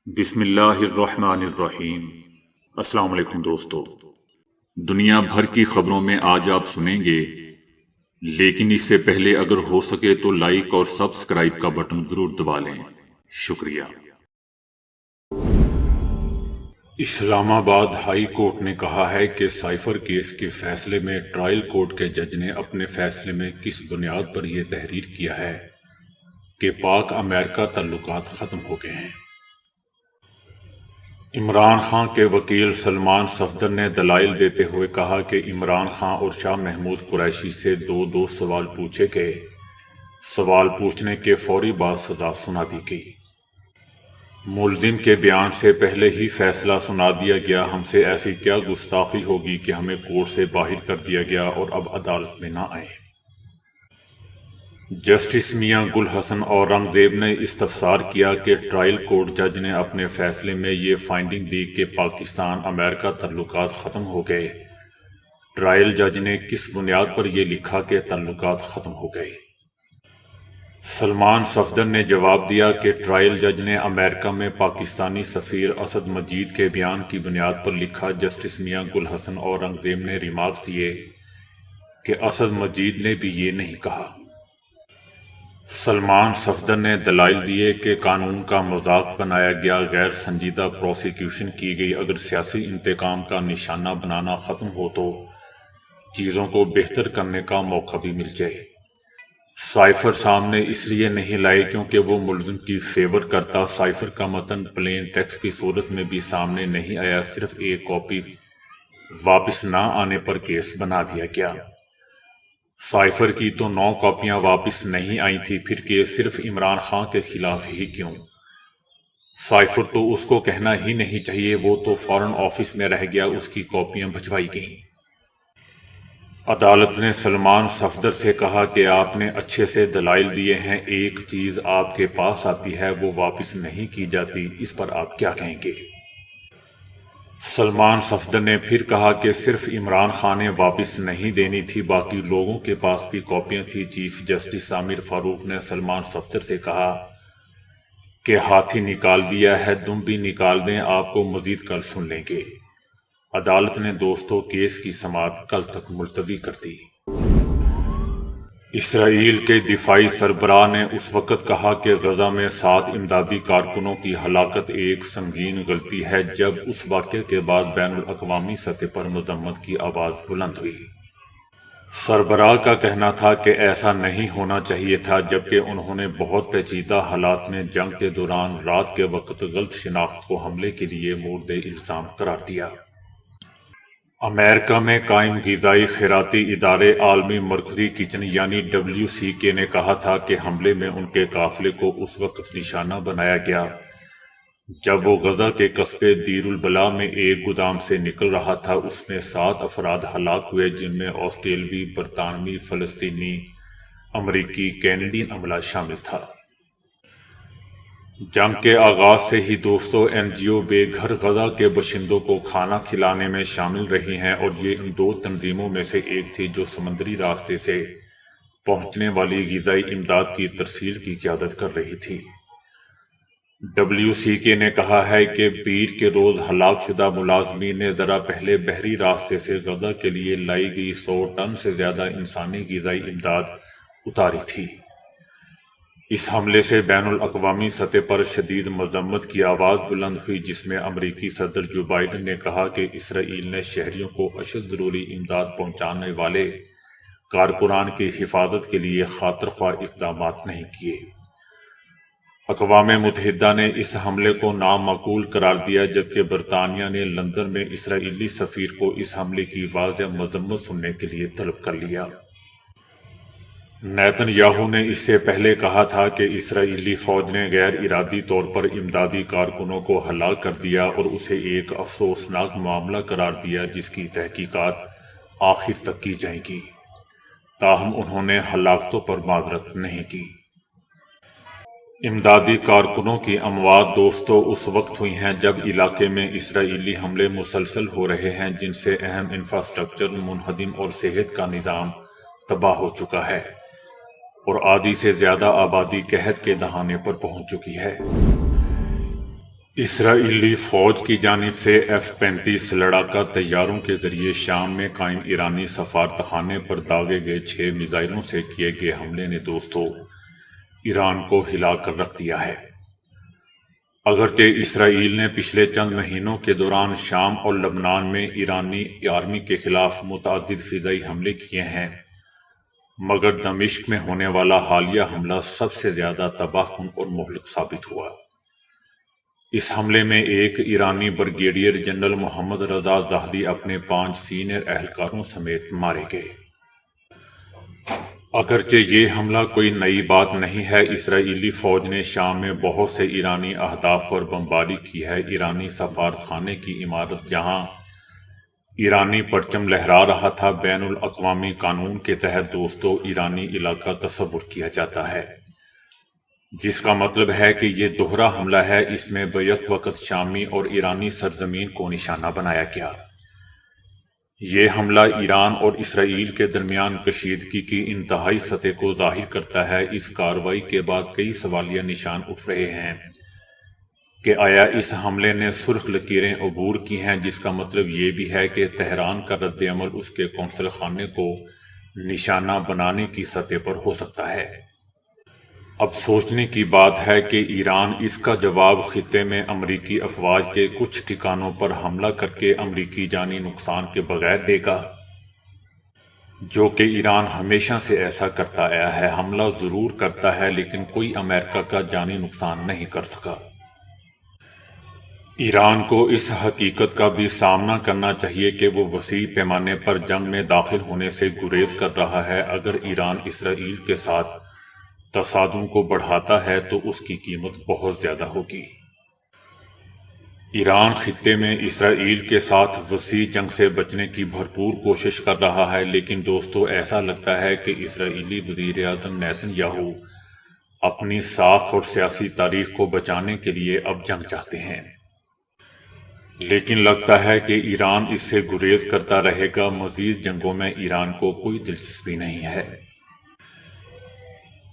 بسم اللہ الرحمن الرحیم۔ السلام علیکم دوستو، دنیا بھر کی خبروں میں آج آپ سنیں گے، لیکن اس سے پہلے اگر ہو سکے تو لائک اور سبسکرائب کا بٹن ضرور دبا لیں۔ شکریہ۔ اسلام آباد ہائی کورٹ نے کہا ہے کہ سائفر کیس کے فیصلے میں ٹرائل کورٹ کے جج نے اپنے فیصلے میں کس بنیاد پر یہ تحریر کیا ہے کہ پاک امریکہ تعلقات ختم ہو گئے ہیں۔ عمران خان کے وکیل سلمان صفدر نے دلائل دیتے ہوئے کہا کہ عمران خان اور شاہ محمود قریشی سے دو سوال پوچھے گئے۔ سوال پوچھنے کے فوری بعد سزا سنا دی گئی۔ ملزم کے بیان سے پہلے ہی فیصلہ سنا دیا گیا۔ ہم سے ایسی کیا گستاخی ہوگی کہ ہمیں کورٹ سے باہر کر دیا گیا اور اب عدالت میں نہ آئیں۔ جسٹس میاں گل حسن اورنگزیب نے استفسار کیا کہ ٹرائل کورٹ جج نے اپنے فیصلے میں یہ فائنڈنگ دی کہ پاکستان امریکہ تعلقات ختم ہو گئے۔ ٹرائل جج نے کس بنیاد پر یہ لکھا کہ تعلقات ختم ہو گئے؟ سلمان صفدر نے جواب دیا کہ ٹرائل جج نے امریکہ میں پاکستانی سفیر اسد مجید کے بیان کی بنیاد پر لکھا۔ جسٹس میاں گل حسن اورنگزیب نے ریمارک دیے کہ اسد مجید نے بھی یہ نہیں کہا۔ سلمان صفدر نے دلائل دیے کہ قانون کا مذاق بنایا گیا، غیر سنجیدہ پروسیکیوشن کی گئی۔ اگر سیاسی انتقام کا نشانہ بنانا ختم ہو تو چیزوں کو بہتر کرنے کا موقع بھی مل جائے۔ سائفر سامنے اس لیے نہیں لائے کیونکہ وہ ملزم کی فیور کرتا۔ سائفر کا متن پلین ٹیکسٹ کی صورت میں بھی سامنے نہیں آیا، صرف ایک کاپی واپس نہ آنے پر کیس بنا دیا گیا۔ سائفر کی تو 9 کاپیاں واپس نہیں آئی تھی، پھر کیس صرف عمران خان کے خلاف ہی کیوں؟ سائفر تو اس کو کہنا ہی نہیں چاہیے، وہ تو فورن آفس میں رہ گیا، اس کی کاپیاں بھجوائی گئیں۔ عدالت نے سلمان صفدر سے کہا کہ آپ نے اچھے سے دلائل دیے ہیں، ایک چیز آپ کے پاس آتی ہے وہ واپس نہیں کی جاتی، اس پر آپ کیا کہیں گے؟ سلمان صفدر نے پھر کہا کہ صرف عمران خان نے واپس نہیں دینی تھی، باقی لوگوں کے پاس بھی کاپیاں تھیں۔ چیف جسٹس عامر فاروق نے سلمان صفدر سے کہا کہ ہاتھی نکال دیا ہے، دم بھی نکال دیں، آپ کو مزید کل سن لیں گے۔ عدالت نے دوستوں کیس کی سماعت کل تک ملتوی کر دی۔ اسرائیل کے دفاعی سربراہ نے اس وقت کہا کہ غزہ میں 7 امدادی کارکنوں کی ہلاکت ایک سنگین غلطی ہے جب اس واقعے کے بعد بین الاقوامی سطح پر مذمت کی آواز بلند ہوئی۔ سربراہ کا کہنا تھا کہ ایسا نہیں ہونا چاہیے تھا، جبکہ انہوں نے بہت پیچیدہ حالات میں جنگ کے دوران رات کے وقت غلط شناخت کو حملے کے لیے مورد الزام قرار دیا۔ امریکہ میں قائم غذائی خیراتی ادارے عالمی مرکزی کچن یعنی WCK نے کہا تھا کہ حملے میں ان کے قافلے کو اس وقت نشانہ بنایا گیا جب وہ غزہ کے قصبے دیر البلاح میں ایک گودام سے نکل رہا تھا۔ اس میں 7 افراد ہلاک ہوئے، جن میں آسٹریلوی، برطانوی، فلسطینی، امریکی، کینیڈین عملہ شامل تھا۔ جنگ کے آغاز سے ہی دوستوں NGO بے گھر غزہ کے باشندوں کو کھانا کھلانے میں شامل رہی ہیں، اور یہ ان 2 تنظیموں میں سے ایک تھی جو سمندری راستے سے پہنچنے والی غذائی امداد کی ترسیل کی قیادت کر رہی تھی۔ WCK نے کہا ہے کہ پیر کے روز ہلاک شدہ ملازمین نے ذرا پہلے بحری راستے سے غزہ کے لیے لائی گئی 100 ٹن سے زیادہ انسانی غذائی امداد اتاری تھی۔ اس حملے سے بین الاقوامی سطح پر شدید مذمت کی آواز بلند ہوئی، جس میں امریکی صدر جو بائیڈن نے کہا کہ اسرائیل نے شہریوں کو اشد ضروری امداد پہنچانے والے کارکنان کی حفاظت کے لیے خاطر خواہ اقدامات نہیں کیے۔ اقوام متحدہ نے اس حملے کو نامعقول قرار دیا، جبکہ برطانیہ نے لندن میں اسرائیلی سفیر کو اس حملے کی واضح مذمت سننے کے لیے طلب کر لیا۔ نیتن یاہو نے اس سے پہلے کہا تھا کہ اسرائیلی فوج نے غیر ارادی طور پر امدادی کارکنوں کو ہلاک کر دیا اور اسے ایک افسوسناک معاملہ قرار دیا جس کی تحقیقات آخر تک کی جائیں گی، تاہم انہوں نے ہلاکتوں پر معذرت نہیں کی۔ امدادی کارکنوں کی اموات دوستوں اس وقت ہوئی ہیں جب علاقے میں اسرائیلی حملے مسلسل ہو رہے ہیں، جن سے اہم انفراسٹرکچر منہدم اور صحت کا نظام تباہ ہو چکا ہے اور آدھی سے زیادہ آبادی قحط کے دہانے پر پہنچ چکی ہے۔ اسرائیلی فوج کی جانب سے F-35 لڑاکا طیاروں کے ذریعے شام میں قائم ایرانی سفارتخانے پر داغے گئے 6 میزائلوں سے کیے گئے حملے نے دوستو ایران کو ہلا کر رکھ دیا ہے۔ اگرچہ اسرائیل نے پچھلے چند مہینوں کے دوران شام اور لبنان میں ایرانی آرمی کے خلاف متعدد فضائی حملے کیے ہیں، مگر دمشق میں ہونے والا حالیہ حملہ سب سے زیادہ تباہ کن اور مہلک ثابت ہوا۔ اس حملے میں ایک ایرانی بریگیڈیئر جنرل محمد رضا زاہدی اپنے 5 سینئر اہلکاروں سمیت مارے گئے۔ اگرچہ یہ حملہ کوئی نئی بات نہیں ہے، اسرائیلی فوج نے شام میں بہت سے ایرانی اہداف پر بمباری کی ہے۔ ایرانی سفارتخانے کی عمارت جہاں ایرانی پرچم لہرا رہا تھا، بین الاقوامی قانون کے تحت دوستو ایرانی علاقہ تصور کیا جاتا ہے، جس کا مطلب ہے کہ یہ دوہرا حملہ ہے۔ اس میں بیک وقت شامی اور ایرانی سرزمین کو نشانہ بنایا گیا۔ یہ حملہ ایران اور اسرائیل کے درمیان کشیدگی کی انتہائی سطح کو ظاہر کرتا ہے۔ اس کارروائی کے بعد کئی سوالیہ نشان اٹھ رہے ہیں کہ آیا اس حملے نے سرخ لکیریں عبور کی ہیں، جس کا مطلب یہ بھی ہے کہ تہران کا رد عمل اس کے قونصل خانے کو نشانہ بنانے کی سطح پر ہو سکتا ہے۔ اب سوچنے کی بات ہے کہ ایران اس کا جواب خطے میں امریکی افواج کے کچھ ٹھکانوں پر حملہ کر کے امریکی جانی نقصان کے بغیر دے گا، جو کہ ایران ہمیشہ سے ایسا کرتا آیا ہے۔ حملہ ضرور کرتا ہے لیکن کوئی امریکہ کا جانی نقصان نہیں کر سکا۔ ایران کو اس حقیقت کا بھی سامنا کرنا چاہیے کہ وہ وسیع پیمانے پر جنگ میں داخل ہونے سے گریز کر رہا ہے۔ اگر ایران اسرائیل کے ساتھ تصادم کو بڑھاتا ہے تو اس کی قیمت بہت زیادہ ہوگی۔ ایران خطے میں اسرائیل کے ساتھ وسیع جنگ سے بچنے کی بھرپور کوشش کر رہا ہے، لیکن دوستو ایسا لگتا ہے کہ اسرائیلی وزیر اعظم نیتن یاہو اپنی ساکھ اور سیاسی تاریخ کو بچانے کے لیے اب جنگ چاہتے ہیں، لیکن لگتا ہے کہ ایران اس سے گریز کرتا رہے گا۔ مزید جنگوں میں ایران کو کوئی دلچسپی نہیں ہے۔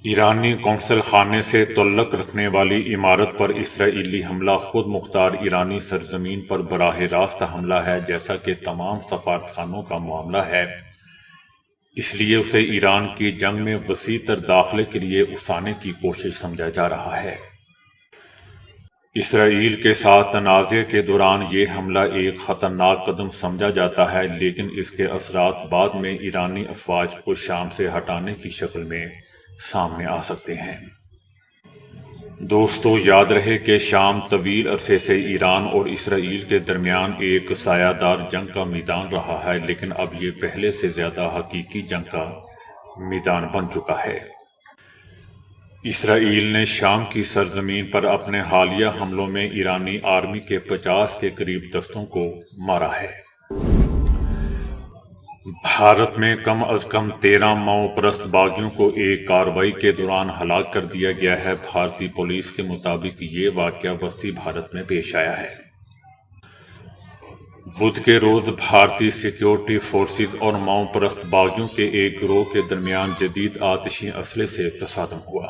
ایرانی قونصل خانے سے تعلق رکھنے والی عمارت پر اسرائیلی حملہ خود مختار ایرانی سرزمین پر براہ راست حملہ ہے، جیسا کہ تمام سفارتخانوں کا معاملہ ہے۔ اس لیے اسے ایران کی جنگ میں وسیع تر داخلے کے لیے اکسانے کی کوشش سمجھا جا رہا ہے۔ اسرائیل کے ساتھ تنازع کے دوران یہ حملہ ایک خطرناک قدم سمجھا جاتا ہے، لیکن اس کے اثرات بعد میں ایرانی افواج کو شام سے ہٹانے کی شکل میں سامنے آ سکتے ہیں۔ دوستو یاد رہے کہ شام طویل عرصے سے ایران اور اسرائیل کے درمیان ایک سایہ دار جنگ کا میدان رہا ہے، لیکن اب یہ پہلے سے زیادہ حقیقی جنگ کا میدان بن چکا ہے۔ اسرائیل نے شام کی سرزمین پر اپنے حالیہ حملوں میں ایرانی آرمی کے 50 کے قریب دستوں کو مارا ہے۔ بھارت میں کم از کم 13 ماؤ پرست باغیوں کو ایک کارروائی کے دوران ہلاک کر دیا گیا ہے۔ بھارتی پولیس کے مطابق یہ واقعہ وسطی بھارت میں پیش آیا ہے۔ بدھ کے روز بھارتی سیکیورٹی فورسز اور ماؤ پرست باغیوں کے ایک گروہ کے درمیان جدید آتشی اسلحے سے تصادم ہوا۔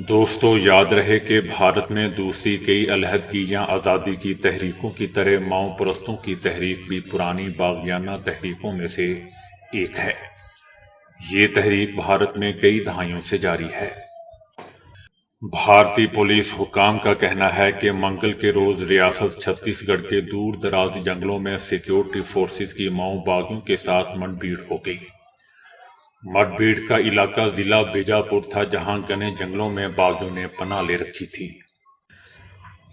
دوستو یاد رہے کہ بھارت میں دوسری کئی علیحدگی یا آزادی کی تحریکوں کی طرح ماؤ پرستوں کی تحریک بھی پرانی باغیانہ تحریکوں میں سے ایک ہے۔ یہ تحریک بھارت میں کئی دہائیوں سے جاری ہے۔ بھارتی پولیس حکام کا کہنا ہے کہ منگل کے روز ریاست چھتیس گڑھ کے دور دراز جنگلوں میں سیکیورٹی فورسز کی ماؤ باغیوں کے ساتھ مڈ بھیڑ ہو گئی۔ مڈ بھیڑ کا علاقہ ضلع بیجاپور تھا، جہاں گھنے جنگلوں میں باغیوں نے پناہ لے رکھی تھی۔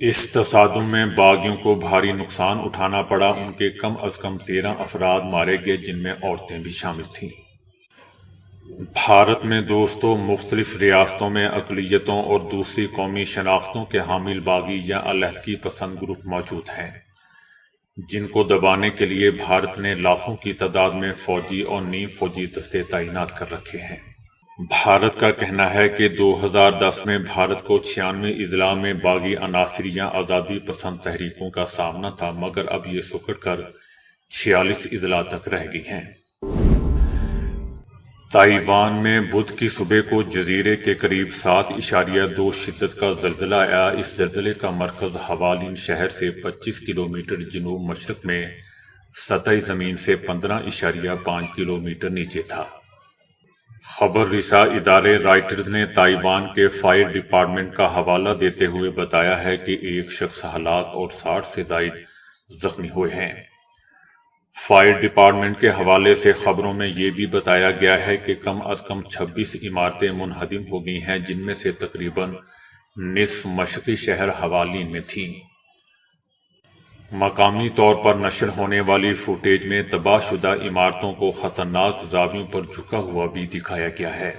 اس تصادم میں باغیوں کو بھاری نقصان اٹھانا پڑا۔ ان کے کم از کم 13 افراد مارے گئے، جن میں عورتیں بھی شامل تھیں۔ بھارت میں دوستو مختلف ریاستوں میں اقلیتوں اور دوسری قومی شناختوں کے حامل باغی یا علیحدگی پسند گروپ موجود ہیں، جن کو دبانے کے لیے بھارت نے لاکھوں کی تعداد میں فوجی اور نیم فوجی دستے تعینات کر رکھے ہیں۔ بھارت کا کہنا ہے کہ 2010 میں بھارت کو 96 اضلاع میں باغی عناصر یا آزادی پسند تحریکوں کا سامنا تھا، مگر اب یہ سکڑ کر 46 اضلاع تک رہ گئی ہیں۔ تائیوان میں بدھ کی صبح کو جزیرے کے قریب 7.2 شدت کا زلزلہ آیا۔ اس زلزلے کا مرکز حوالین شہر سے 25 کلومیٹر جنوب مشرق میں سطح زمین سے 15.5 کلومیٹر نیچے تھا۔ خبر رساں ادارے رائٹرز نے تائیوان کے فائر ڈپارٹمنٹ کا حوالہ دیتے ہوئے بتایا ہے کہ ایک شخص ہلاک اور 60 سے زائد زخمی ہوئے ہیں۔ فائر ڈپارٹمنٹ کے حوالے سے خبروں میں یہ بھی بتایا گیا ہے کہ کم از کم 26 عمارتیں منہدم ہو گئی ہیں، جن میں سے تقریباً نصف مشرقی شہر حوالین میں تھیں۔ مقامی طور پر نشر ہونے والی فوٹیج میں تباہ شدہ عمارتوں کو خطرناک زاویوں پر جھکا ہوا بھی دکھایا گیا ہے۔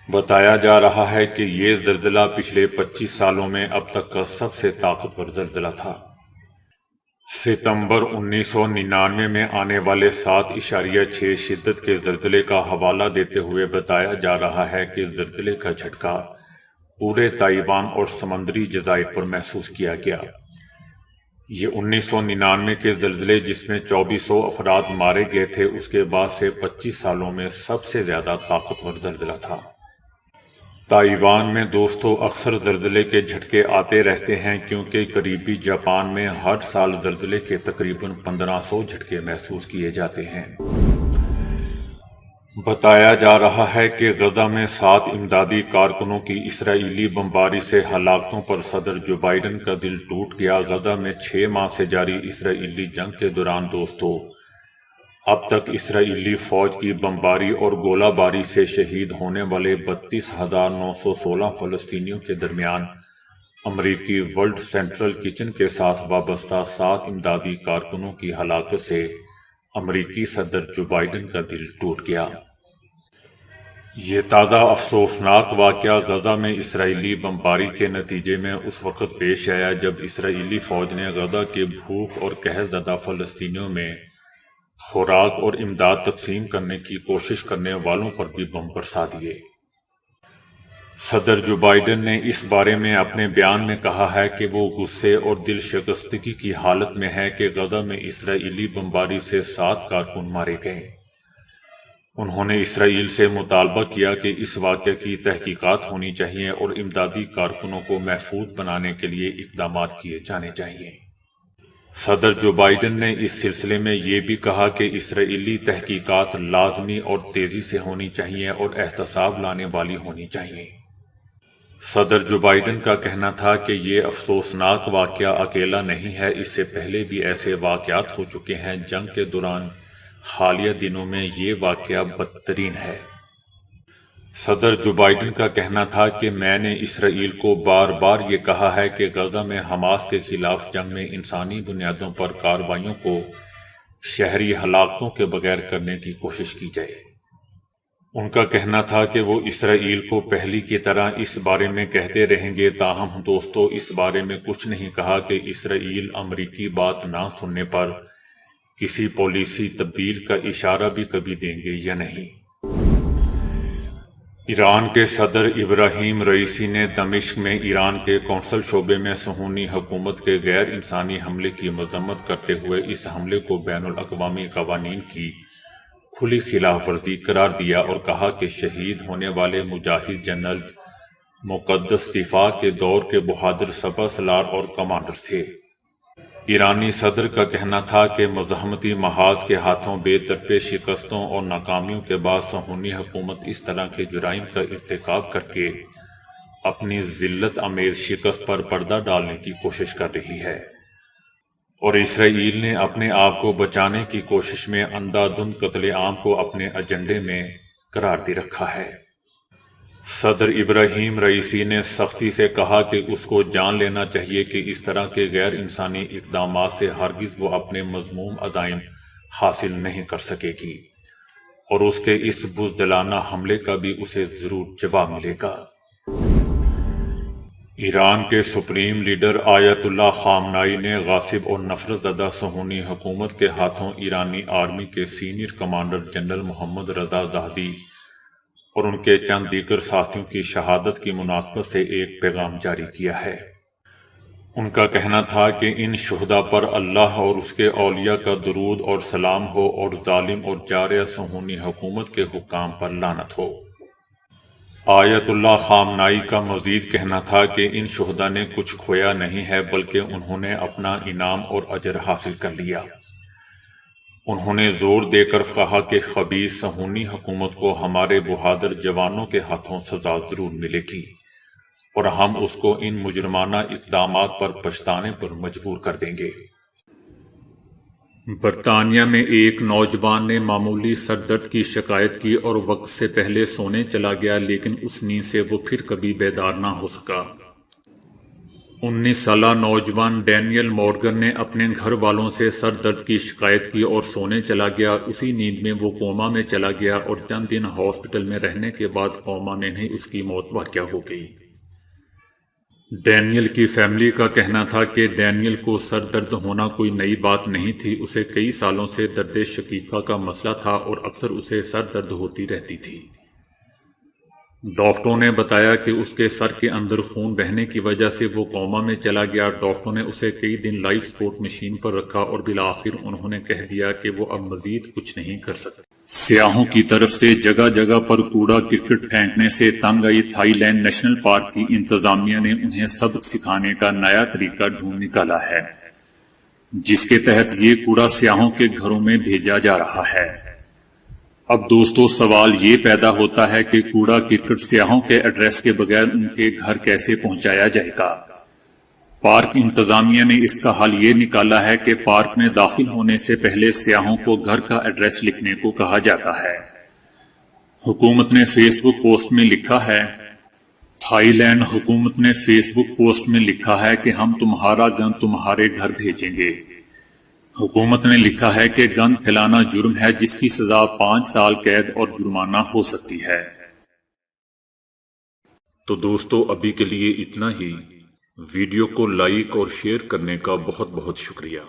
بتایا جا رہا ہے کہ یہ زلزلہ پچھلے 25 سالوں میں اب تک کا سب سے طاقتور زلزلہ تھا۔ ستمبر 1999 میں آنے والے 7.6 شدت کے زلزلے کا حوالہ دیتے ہوئے بتایا جا رہا ہے کہ زلزلے کا جھٹکا پورے تائیوان اور سمندری جزائر پر محسوس کیا گیا۔ یہ 1999 کے زلزلے جس میں 2400 افراد مارے گئے تھے، اس کے بعد سے 25 سالوں میں سب سے زیادہ طاقتور زلزلہ تھا۔ تائیوان میں دوستو اکثر زلزلے کے جھٹکے آتے رہتے ہیں، کیونکہ قریبی جاپان میں ہر سال زلزلے کے تقریباً 1500 جھٹکے محسوس کیے جاتے ہیں۔ بتایا جا رہا ہے کہ غزہ میں 7 امدادی کارکنوں کی اسرائیلی بمباری سے ہلاکتوں پر صدر جو بائیڈن کا دل ٹوٹ گیا۔ غزہ میں 6 ماہ سے جاری اسرائیلی جنگ کے دوران دوستو اب تک اسرائیلی فوج کی بمباری اور گولہ باری سے شہید ہونے والے 32,916 فلسطینیوں کے درمیان امریکی ورلڈ سینٹرل کچن کے ساتھ وابستہ 7 امدادی کارکنوں کی ہلاکت سے امریکی صدر جو بائیڈن کا دل ٹوٹ گیا۔ یہ تازہ افسوسناک واقعہ غزہ میں اسرائیلی بمباری کے نتیجے میں اس وقت پیش آیا جب اسرائیلی فوج نے غزہ کے بھوک اور قحط زدہ فلسطینیوں میں خوراک اور امداد تقسیم کرنے کی کوشش کرنے والوں پر بھی بم برسا دیے۔ صدر جو بائیڈن نے اس بارے میں اپنے بیان میں کہا ہے کہ وہ غصے اور دل شکستگی کی حالت میں ہے کہ غزہ میں اسرائیلی بمباری سے 7 کارکن مارے گئے۔ انہوں نے اسرائیل سے مطالبہ کیا کہ اس واقعے کی تحقیقات ہونی چاہیے اور امدادی کارکنوں کو محفوظ بنانے کے لیے اقدامات کیے جانے چاہیے۔ صدر جو بائیڈن نے اس سلسلے میں یہ بھی کہا کہ اسرائیلی تحقیقات لازمی اور تیزی سے ہونی چاہیے اور احتساب لانے والی ہونی چاہیے۔ صدر جو بائیڈن کا کہنا تھا کہ یہ افسوسناک واقعہ اکیلا نہیں ہے، اس سے پہلے بھی ایسے واقعات ہو چکے ہیں۔ جنگ کے دوران حالیہ دنوں میں یہ واقعہ بدترین ہے۔ صدر جو بائیڈن کا کہنا تھا کہ میں نے اسرائیل کو بار بار یہ کہا ہے کہ غزہ میں حماس کے خلاف جنگ میں انسانی بنیادوں پر کارروائیوں کو شہری ہلاکتوں کے بغیر کرنے کی کوشش کی جائے۔ ان کا کہنا تھا کہ وہ اسرائیل کو پہلی کی طرح اس بارے میں کہتے رہیں گے، تاہم دوستو اس بارے میں کچھ نہیں کہا کہ اسرائیل امریکی بات نہ سننے پر کسی پالیسی تبدیل کا اشارہ بھی کبھی دیں گے یا نہیں۔ ایران کے صدر ابراہیم رئیسی نے دمشق میں ایران کے قونصل شعبے میں صہیونی حکومت کے غیر انسانی حملے کی مذمت کرتے ہوئے اس حملے کو بین الاقوامی قوانین کی کھلی خلاف ورزی قرار دیا اور کہا کہ شہید ہونے والے مجاہد جنرل مقدس دفاع کے دور کے بہادر سپہ سالار اور کمانڈر تھے۔ ایرانی صدر کا کہنا تھا کہ مزاحمتی محاذ کے ہاتھوں بے درپیش شکستوں اور ناکامیوں کے بعد صہیونی حکومت اس طرح کے جرائم کا ارتکاب کر کے اپنی ذلت آمیز شکست پر پردہ ڈالنے کی کوشش کر رہی ہے، اور اسرائیل نے اپنے آپ کو بچانے کی کوشش میں اندھا دھند قتل عام کو اپنے ایجنڈے میں قرار دے رکھا ہے۔ صدر ابراہیم رئیسی نے سختی سے کہا کہ اس کو جان لینا چاہیے کہ اس طرح کے غیر انسانی اقدامات سے ہرگز وہ اپنے مذموم عزائم حاصل نہیں کر سکے گی، اور اس کے اس بزدلانہ حملے کا بھی اسے ضرور جواب ملے گا۔ ایران کے سپریم لیڈر آیت اللہ خامنائی نے غاصب اور نفرت زدہ صہیونی حکومت کے ہاتھوں ایرانی آرمی کے سینئر کمانڈر جنرل محمد رضا زاہدی اور ان کے چند دیگر ساتھیوں کی شہادت کی مناسبت سے ایک پیغام جاری کیا ہے۔ ان کا کہنا تھا کہ ان شہداء پر اللہ اور اس کے اولیاء کا درود اور سلام ہو اور ظالم اور جارح صہیونی حکومت کے حکام پر لعنت ہو۔ آیت اللہ خامنائی کا مزید کہنا تھا کہ ان شہداء نے کچھ کھویا نہیں ہے بلکہ انہوں نے اپنا انعام اور اجر حاصل کر لیا۔ انہوں نے زور دے کر کہا کہ خبیث صہیونی حکومت کو ہمارے بہادر جوانوں کے ہاتھوں سزا ضرور ملے گی اور ہم اس کو ان مجرمانہ اقدامات پر پچھتانے پر مجبور کر دیں گے۔ برطانیہ میں ایک نوجوان نے معمولی سر درد کی شکایت کی اور وقت سے پہلے سونے چلا گیا، لیکن اس نیند سے وہ پھر کبھی بیدار نہ ہو سکا۔ 19 سالہ نوجوان ڈینیل مورگن نے اپنے گھر والوں سے سر درد کی شکایت کی اور سونے چلا گیا۔ اسی نیند میں وہ کوما میں چلا گیا اور چند دن ہاسپٹل میں رہنے کے بعد کوما میں ہی اس کی موت واقع ہو گئی۔ ڈینیل کی فیملی کا کہنا تھا کہ ڈینیل کو سر درد ہونا کوئی نئی بات نہیں تھی، اسے کئی سالوں سے درد شقیقہ کا مسئلہ تھا اور اکثر اسے سر درد ہوتی رہتی تھی۔ ڈاکٹروں نے بتایا کہ اس کے سر کے اندر خون بہنے کی وجہ سے وہ کوما میں چلا گیا۔ ڈاکٹروں نے اسے کئی دن لائف سپورٹ مشین پر رکھا اور بالآخر انہوں نے کہہ دیا کہ وہ اب مزید کچھ نہیں کر سکتے۔ سیاحوں کی طرف سے جگہ جگہ پر کوڑا کرکٹ پھینکنے سے تنگ آئی تھائی لینڈ نیشنل پارک کی انتظامیہ نے انہیں سبق سکھانے کا نیا طریقہ ڈھونڈ نکالا ہے، جس کے تحت یہ کوڑا سیاحوں کے گھروں میں بھیجا جا رہا ہے۔ اب دوستو سوال یہ پیدا ہوتا ہے کہ کوڑا کرکٹ سیاحوں کے ایڈریس کے بغیر ان کے گھر کیسے پہنچایا جائے گا؟ پارک انتظامیہ نے اس کا حل یہ نکالا ہے کہ پارک میں داخل ہونے سے پہلے سیاحوں کو گھر کا ایڈریس لکھنے کو کہا جاتا ہے۔ حکومت نے فیس بک پوسٹ میں لکھا ہے، تھائی لینڈ حکومت نے فیس بک پوسٹ میں لکھا ہے کہ ہم تمہارا گند تمہارے گھر بھیجیں گے۔ حکومت نے لکھا ہے کہ گند پھیلانا جرم ہے جس کی سزا 5 سال قید اور جرمانہ ہو سکتی ہے۔ تو دوستو ابھی کے لیے اتنا ہی۔ ویڈیو کو لائک اور شیئر کرنے کا بہت بہت شکریہ۔